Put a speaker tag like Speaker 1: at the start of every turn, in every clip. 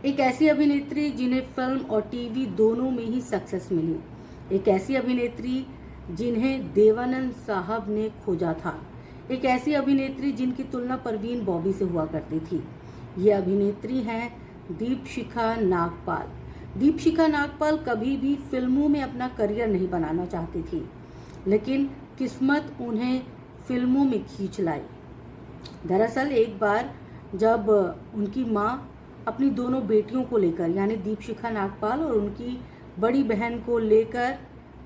Speaker 1: एक ऐसी अभिनेत्री जिन्हें फिल्म और टीवी दोनों में ही सक्सेस मिली। एक ऐसी अभिनेत्री जिन्हें देवानंद साहब ने खोजा था। एक ऐसी अभिनेत्री जिनकी तुलना परवीन बॉबी से हुआ करती थी। ये अभिनेत्री हैं दीपशिखा नागपाल। दीपशिखा नागपाल कभी भी फिल्मों में अपना करियर नहीं बनाना चाहती थी, लेकिन किस्मत उन्हें फिल्मों में खींच लाई। दरअसल एक बार जब उनकी माँ अपनी दोनों बेटियों को लेकर, यानी दीपशिखा नागपाल और उनकी बड़ी बहन को लेकर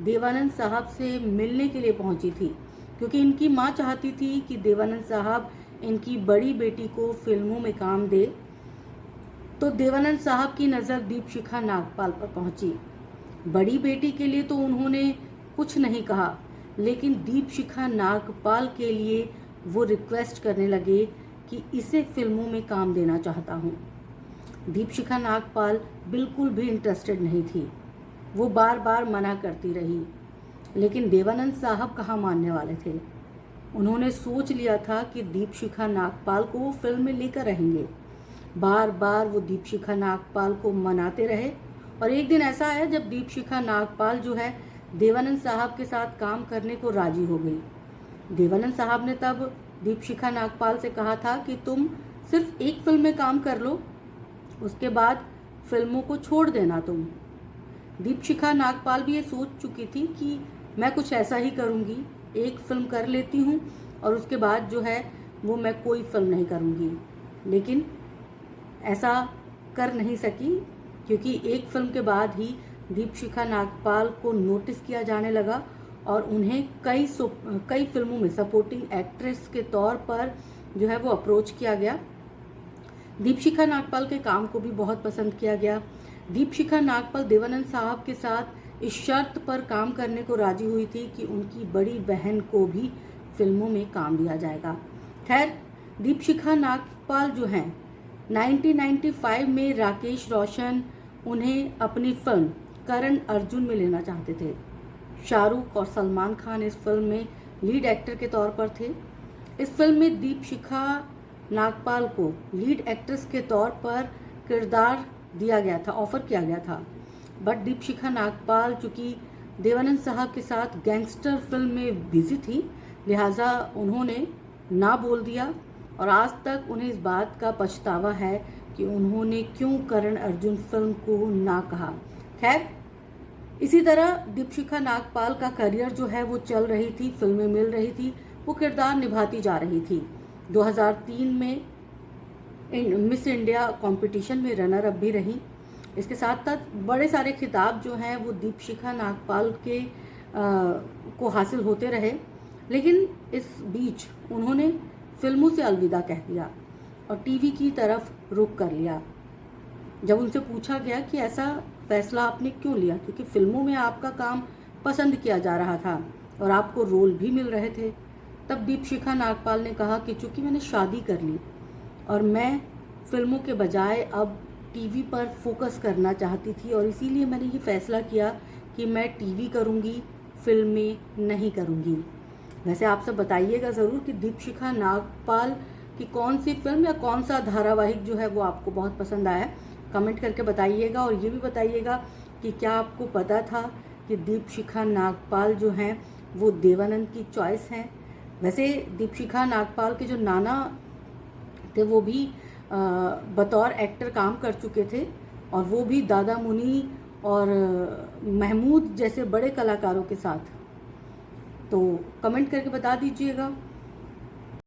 Speaker 1: देवानंद साहब से मिलने के लिए पहुंची थी, क्योंकि इनकी माँ चाहती थी कि देवानंद साहब इनकी बड़ी बेटी को फिल्मों में काम दे। तो देवानंद साहब की नज़र दीपशिखा नागपाल पर पहुंची। बड़ी बेटी के लिए तो उन्होंने कुछ नहीं कहा, लेकिन दीपशिखा नागपाल के लिए वो रिक्वेस्ट करने लगे कि इसे फिल्मों में काम देना चाहता हूँ। दीपशिखा नागपाल बिल्कुल भी इंटरेस्टेड नहीं थी। वो बार बार मना करती रही, लेकिन देवानंद साहब कहाँ मानने वाले थे। उन्होंने सोच लिया था कि दीपशिखा नागपाल को वो फिल्म में लेकर रहेंगे। बार बार वो दीपशिखा नागपाल को मनाते रहे और एक दिन ऐसा आया जब दीपशिखा नागपाल जो है देवानंद साहब के साथ काम करने को राजी हो गई। देवानंद साहब ने तब दीपशिखा नागपाल से कहा था कि तुम सिर्फ एक फिल्म में काम कर लो, उसके बाद फिल्मों को छोड़ देना तुम। दीपशिखा नागपाल भी ये सोच चुकी थी कि मैं कुछ ऐसा ही करूँगी, एक फिल्म कर लेती हूँ और उसके बाद जो है वो मैं कोई फिल्म नहीं करूँगी। लेकिन ऐसा कर नहीं सकी, क्योंकि एक फिल्म के बाद ही दीपशिखा नागपाल को नोटिस किया जाने लगा और उन्हें कई फिल्मों में सपोर्टिंग एक्ट्रेस के तौर पर जो है वो अप्रोच किया गया। दीपशिखा नागपाल के काम को भी बहुत पसंद किया गया। दीपशिखा नागपाल देवानंद साहब के साथ इस शर्त पर काम करने को राजी हुई थी कि उनकी बड़ी बहन को भी फिल्मों में काम दिया जाएगा। खैर, दीपशिखा नागपाल जो हैं 1995 में राकेश रोशन उन्हें अपनी फिल्म करण अर्जुन में लेना चाहते थे। शाहरुख और सलमान खान इस फिल्म में लीड एक्टर के तौर पर थे। इस फिल्म में दीपशिखा नागपाल को लीड एक्ट्रेस के तौर पर किरदार दिया गया था, ऑफर किया गया था। बट दीपशिखा नागपाल चूँकि देवानंद साहब के साथ गैंगस्टर फिल्म में बिजी थी, लिहाजा उन्होंने ना बोल दिया और आज तक उन्हें इस बात का पछतावा है कि उन्होंने क्यों करण अर्जुन फिल्म को ना कहा। खैर, इसी तरह दीपशिखा नागपाल का करियर जो है वो चल रही थी, फिल्में मिल रही थी, वो किरदार निभाती जा रही थी। 2003 में मिस इंडिया कंपटीशन में रनर अप भी रही। इसके साथ साथ बड़े सारे खिताब जो हैं वो दीपशिखा नागपाल के को हासिल होते रहे, लेकिन इस बीच उन्होंने फिल्मों से अलविदा कह दिया और टीवी की तरफ रुख कर लिया। जब उनसे पूछा गया कि ऐसा फैसला आपने क्यों लिया, क्योंकि फिल्मों में आपका काम पसंद किया जा रहा था और आपको रोल भी मिल रहे थे, तब दीपशिखा नागपाल ने कहा कि चूँकि मैंने शादी कर ली और मैं फिल्मों के बजाय अब टीवी पर फोकस करना चाहती थी और इसीलिए मैंने ये फैसला किया कि मैं टीवी करूँगी, फिल्में नहीं करूँगी। वैसे आप सब बताइएगा ज़रूर कि दीपशिखा नागपाल की कौन सी फिल्म या कौन सा धारावाहिक जो है वो आपको बहुत पसंद आया, कमेंट करके बताइएगा। और ये भी बताइएगा कि क्या आपको पता था कि दीपशिखा नागपाल जो हैं वो देवानंद की चॉइस हैं। वैसे दीपशिखा नागपाल के जो नाना थे वो भी बतौर एक्टर काम कर चुके थे और वो भी दादा मुनी और महमूद जैसे बड़े कलाकारों के साथ। तो कमेंट करके बता दीजिएगा।